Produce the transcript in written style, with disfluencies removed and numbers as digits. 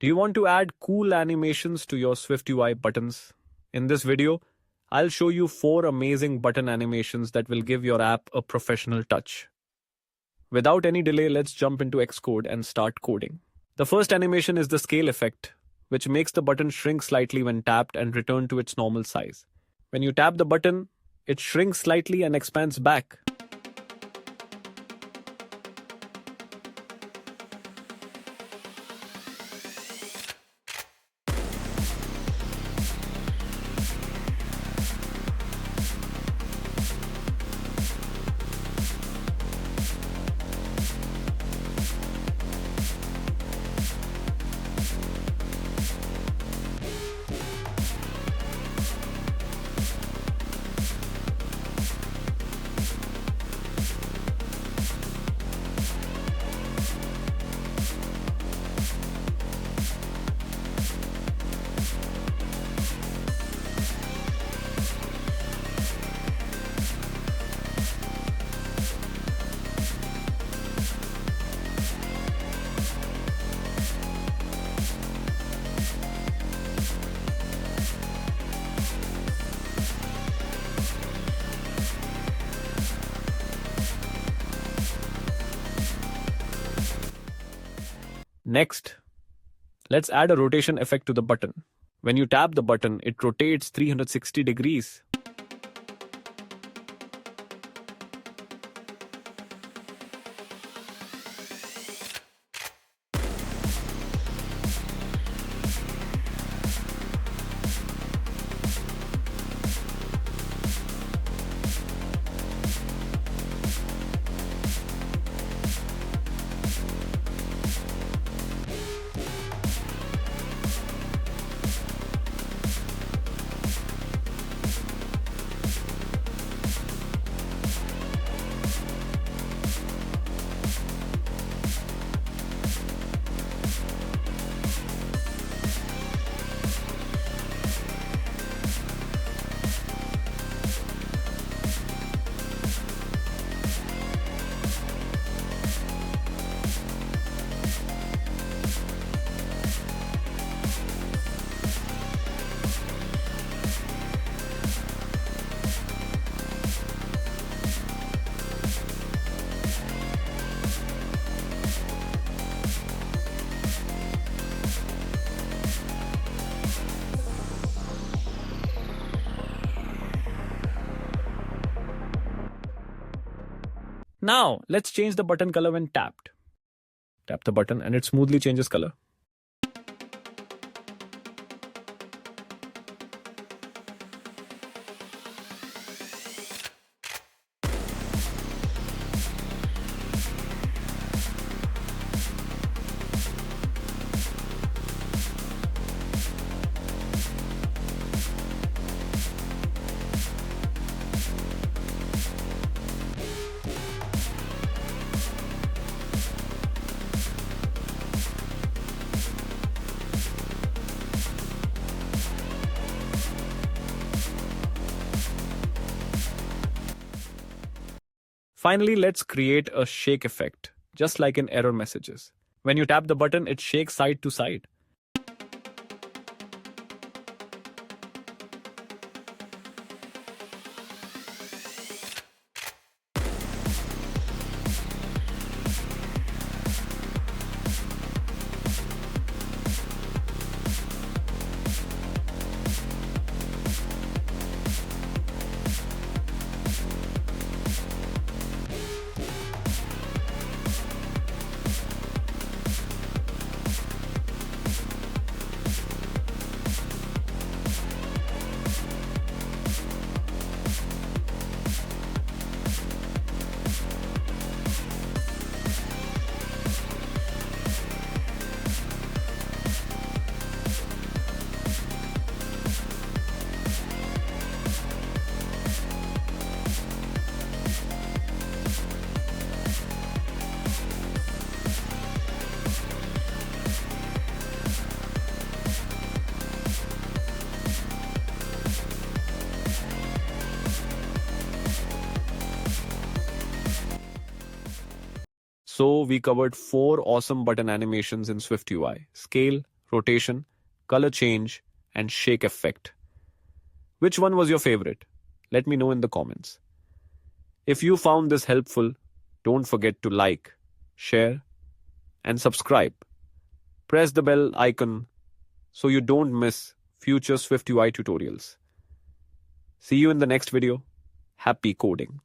Do you want to add cool animations to your SwiftUI buttons? In this video, I'll show you 4 amazing button animations that will give your app a professional touch. Without any delay, let's jump into Xcode and start coding. The first animation is the scale effect, which makes the button shrink slightly when tapped and return to its normal size. When you tap the button, it shrinks slightly and expands back. Next, let's add a rotation effect to the button. When you tap the button, it rotates 360 degrees. Now, let's change the button color when tapped. Tap the button and it smoothly changes color. Finally, let's create a shake effect, just like in error messages. When you tap the button, it shakes side to side. So we covered 4 awesome button animations in SwiftUI: scale, rotation, color change, and shake effect. Which one was your favorite? Let me know in the comments. If you found this helpful, don't forget to like, share, and subscribe. Press the bell icon so you don't miss future SwiftUI tutorials. See you in the next video. Happy coding!